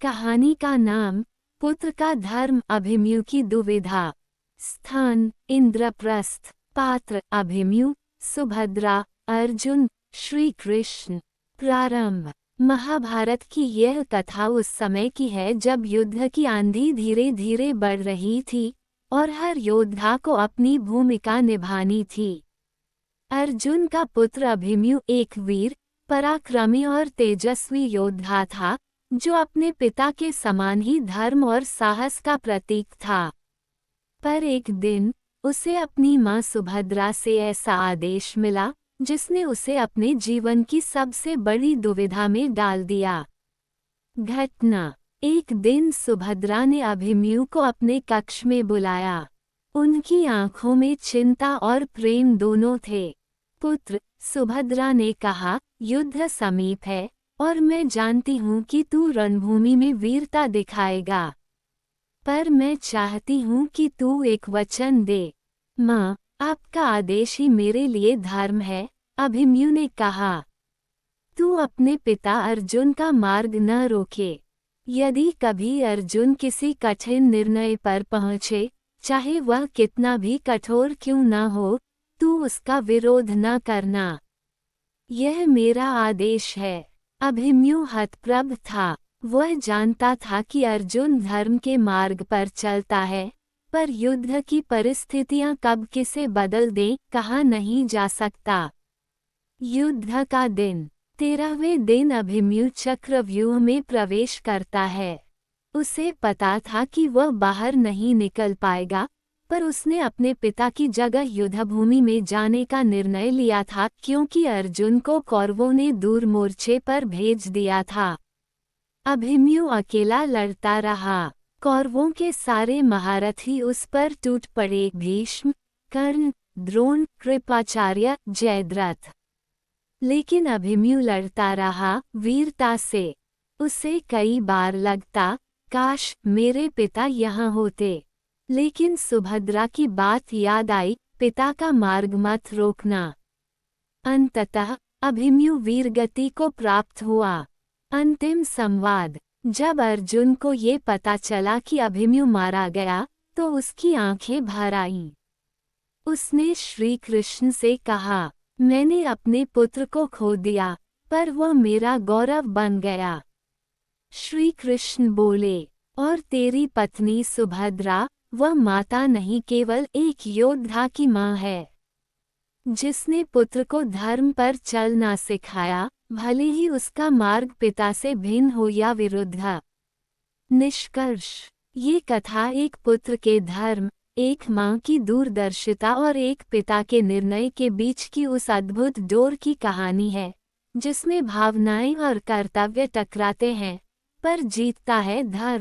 कहानी का नाम पुत्र का धर्म, अभिमन्यु की दुविधा। स्थान इंद्रप्रस्थ। पात्र अभिमन्यु, सुभद्रा, अर्जुन, श्री कृष्ण। प्रारंभ। महाभारत की यह कथा उस समय की है जब युद्ध की आंधी धीरे धीरे बढ़ रही थी और हर योद्धा को अपनी भूमिका निभानी थी। अर्जुन का पुत्र अभिमन्यु एक वीर, पराक्रमी और तेजस्वी योद्धा था जो अपने पिता के समान ही धर्म और साहस का प्रतीक था। पर एक दिन उसे अपनी मां सुभद्रा से ऐसा आदेश मिला जिसने उसे अपने जीवन की सबसे बड़ी दुविधा में डाल दिया। घटना। एक दिन सुभद्रा ने अभिमन्यु को अपने कक्ष में बुलाया। उनकी आंखों में चिंता और प्रेम दोनों थे। पुत्र, सुभद्रा ने कहा, युद्ध समीप है और मैं जानती हूँ कि तू रणभूमि में वीरता दिखाएगा, पर मैं चाहती हूँ कि तू एक वचन दे। माँ, आपका आदेश ही मेरे लिए धर्म है, अभिमन्यु ने कहा। तू अपने पिता अर्जुन का मार्ग न रोके। यदि कभी अर्जुन किसी कठिन निर्णय पर पहुँचे, चाहे वह कितना भी कठोर क्यों न हो, तू उसका विरोध न करना। यह मेरा आदेश है। अभिमन्यु हतप्रभ था। वह जानता था कि अर्जुन धर्म के मार्ग पर चलता है, पर युद्ध की परिस्थितियां कब किसे बदल दें कहा नहीं जा सकता। युद्ध का दिन। 13वें दिन अभिमन्यु चक्रव्यूह में प्रवेश करता है। उसे पता था कि वह बाहर नहीं निकल पाएगा, पर उसने अपने पिता की जगह युद्धभूमि में जाने का निर्णय लिया था क्योंकि अर्जुन को कौरवों ने दूर मोर्चे पर भेज दिया था। अभिमन्यु अकेला लड़ता रहा। कौरवों के सारे महारथी उस पर टूट पड़े। भीष्म, कर्ण, द्रोण, कृपाचार्य, जयद्रथ। लेकिन अभिमन्यु लड़ता रहा वीरता से। उसे कई बार लगता, काश मेरे पिता यहाँ होते। लेकिन सुभद्रा की बात याद आई, पिता का मार्ग मत रोकना। अंततः अभिमन्यु वीरगति को प्राप्त हुआ। अंतिम संवाद। जब अर्जुन को ये पता चला कि अभिमन्यु मारा गया तो उसकी आंखें भर आईं। उसने श्री कृष्ण से कहा, मैंने अपने पुत्र को खो दिया, पर वह मेरा गौरव बन गया। श्री कृष्ण बोले, और तेरी पत्नी सुभद्रा, वह माता नहीं केवल एक योद्धा की माँ है, जिसने पुत्र को धर्म पर चलना सिखाया, भले ही उसका मार्ग पिता से भिन्न हो या विरुद्ध। निष्कर्ष। ये कथा एक पुत्र के धर्म, एक माँ की दूरदर्शिता और एक पिता के निर्णय के बीच की उस अद्भुत डोर की कहानी है, जिसमें भावनाएं और कर्तव्य टकराते हैं, पर जीतता है धर्म।